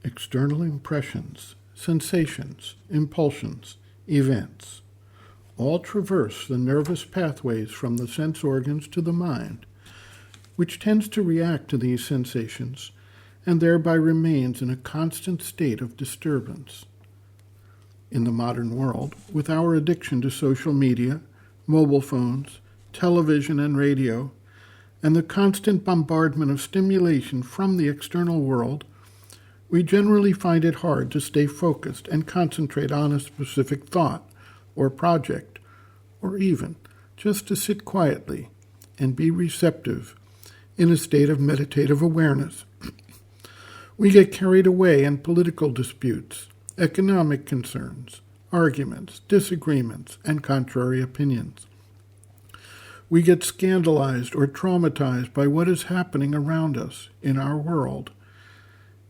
external impressions, sensations, impulsions, events, all traverse the nervous pathways from the sense organs to the mind, which tends to react to these sensations and thereby remains in a constant state of disturbance. In the modern world, with our addiction to social media, mobile phones, television and radio, and the constant bombardment of stimulation from the external world, we generally find it hard to stay focused and concentrate on a specific thought or project, or even just to sit quietly and be receptive in a state of meditative awareness. We get carried away in political disputes, economic concerns, arguments, disagreements, and contrary opinions. We get scandalized or traumatized by what is happening around us in our world.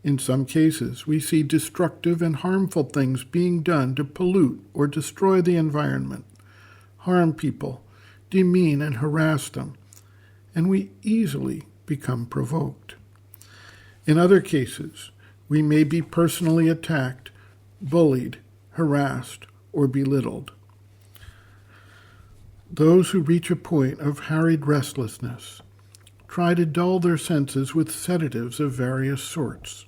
In some cases, we see destructive and harmful things being done to pollute or destroy the environment, harm people, demean and harass them, and we easily become provoked. In other cases, we may be personally attacked, bullied, harassed, or belittled. Those who reach a point of harried restlessness try to dull their senses with sedatives of various sorts.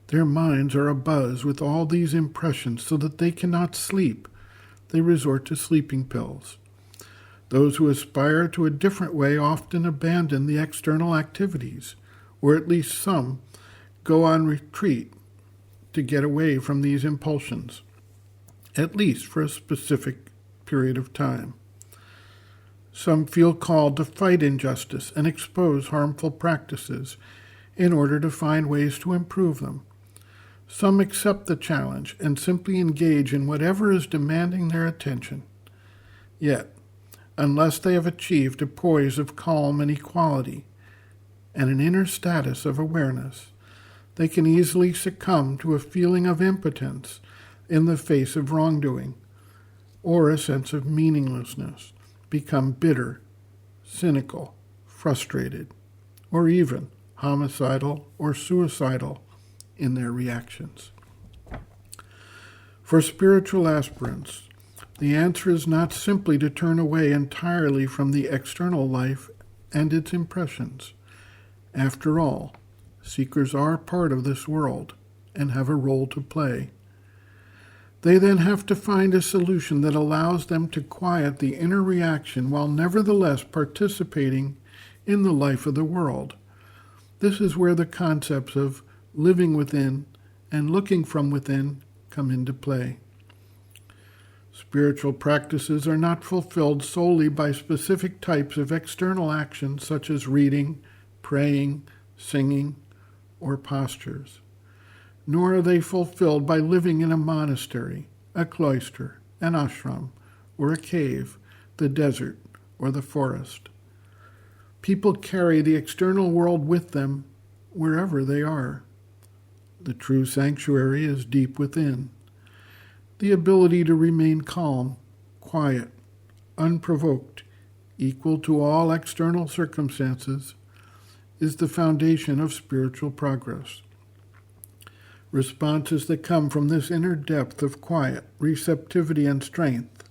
Their minds are abuzz with all these impressions so that they cannot sleep. They resort to sleeping pills. Those who aspire to a different way often abandon the external activities, or at least some go on retreat to get away from these impulsions, at least for a specific period of time. Some feel called to fight injustice and expose harmful practices in order to find ways to improve them. Some accept the challenge and simply engage in whatever is demanding their attention. Yet, unless they have achieved a poise of calm and equality and an inner status of awareness, they can easily succumb to a feeling of impotence in the face of wrongdoing, or a sense of meaninglessness, become bitter, cynical, frustrated, or even homicidal or suicidal in their reactions. For spiritual aspirants, the answer is not simply to turn away entirely from the external life and its impressions. After all, seekers are part of this world and have a role to play. They then have to find a solution that allows them to quiet the inner reaction while nevertheless participating in the life of the world. This is where the concepts of living within and looking from within come into play. Spiritual practices are not fulfilled solely by specific types of external actions such as reading, praying, singing, or postures, nor are they fulfilled by living in a monastery, a cloister, an ashram, or a cave, the desert, or the forest. People carry the external world with them wherever they are. The true sanctuary is deep within. The ability to remain calm, quiet, unprovoked, equal to all external circumstances, is the foundation of spiritual progress. Responses that come from this inner depth of quiet, receptivity, and strength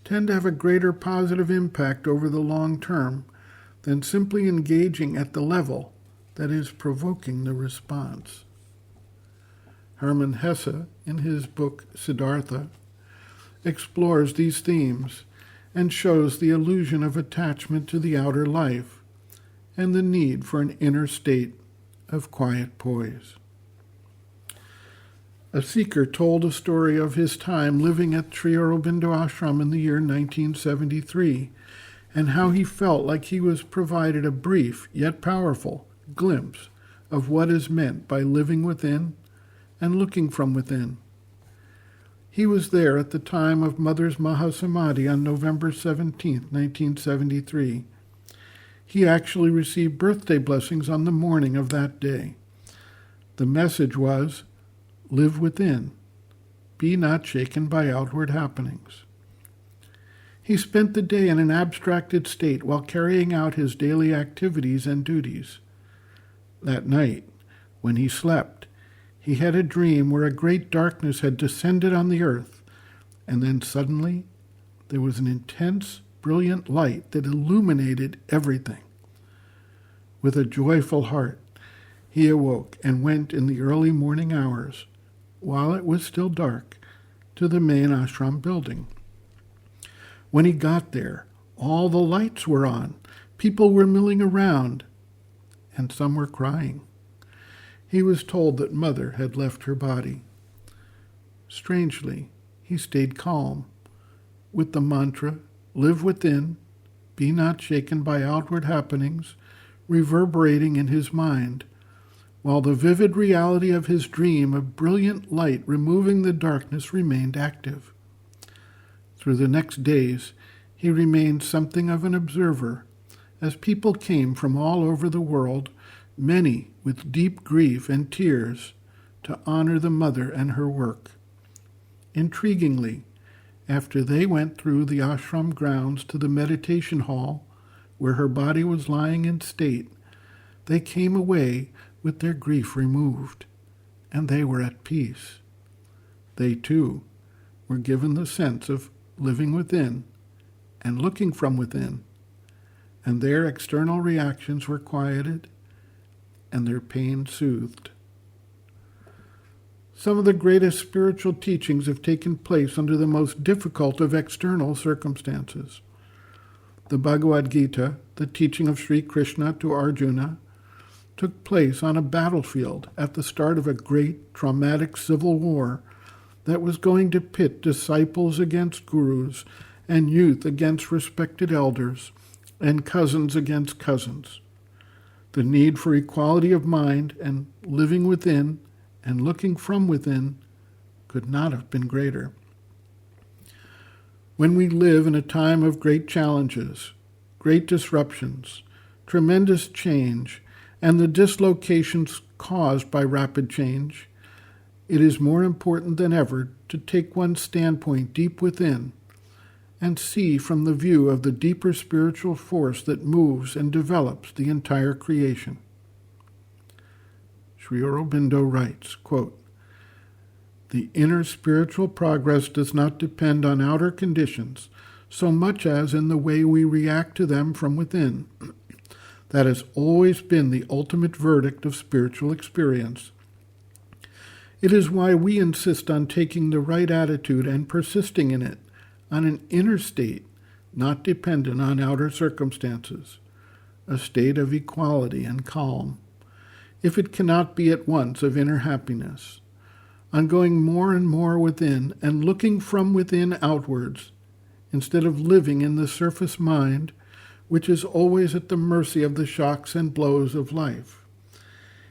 tend to have a greater positive impact over the long term than simply engaging at the level that is provoking the response. Hermann Hesse, in his book Siddhartha, explores these themes and shows the illusion of attachment to the outer life and the need for an inner state of quiet poise. A seeker told a story of his time living at Sri Aurobindo Ashram in the year 1973 and how he felt like he was provided a brief yet powerful glimpse of what is meant by living within and looking from within. He was there at the time of Mother's Mahasamadhi on November 17, 1973. He actually received birthday blessings on the morning of that day. The message was, "Live within. Be not shaken by outward happenings." He spent the day in an abstracted state while carrying out his daily activities and duties. That night, when he slept, He had a dream where a great darkness had descended on the earth, and then suddenly there was an intense, brilliant light that illuminated everything. With a joyful heart, he awoke and went in the early morning hours, while it was still dark, to the main ashram building. When he got there, all the lights were on. People were milling around, and some were crying. He was told that Mother had left her body. Strangely, he stayed calm, with the mantra, "Live within, be not shaken by outward happenings," reverberating in his mind, while the vivid reality of his dream of brilliant light removing the darkness remained active. Through the next days, he remained something of an observer, as people came from all over the world, many with deep grief and tears, to honor the mother and her work. Intriguingly, after they went through the ashram grounds to the meditation hall, where her body was lying in state, they came away with their grief removed, and they were at peace. They, too, were given the sense of living within and looking from within, and their external reactions were quieted and their pain soothed. Some of the greatest spiritual teachings have taken place under the most difficult of external circumstances. The Bhagavad Gita, the teaching of Sri Krishna to Arjuna, took place on a battlefield at the start of a great, traumatic civil war that was going to pit disciples against gurus and youth against respected elders and cousins against cousins. The need for equality of mind and living within and looking from within could not have been greater. When we live in a time of great challenges, great disruptions, tremendous change, and the dislocations caused by rapid change, it is more important than ever to take one's standpoint deep within and see from the view of the deeper spiritual force that moves and develops the entire creation. Sri Aurobindo writes, quote, "The inner spiritual progress does not depend on outer conditions so much as in the way we react to them from within. That has always been the ultimate verdict of spiritual experience. It is why we insist on taking the right attitude and persisting in it, on an inner state not dependent on outer circumstances, a state of equality and calm, if it cannot be at once of inner happiness, on going more and more within and looking from within outwards, instead of living in the surface mind, which is always at the mercy of the shocks and blows of life.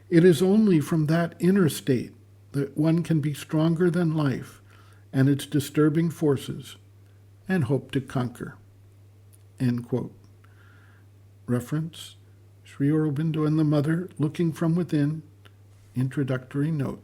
It is only from that inner state that one can be stronger than life and its disturbing forces and hope to conquer." End quote. Reference, Sri Aurobindo and the Mother, Looking from Within, Introductory Note.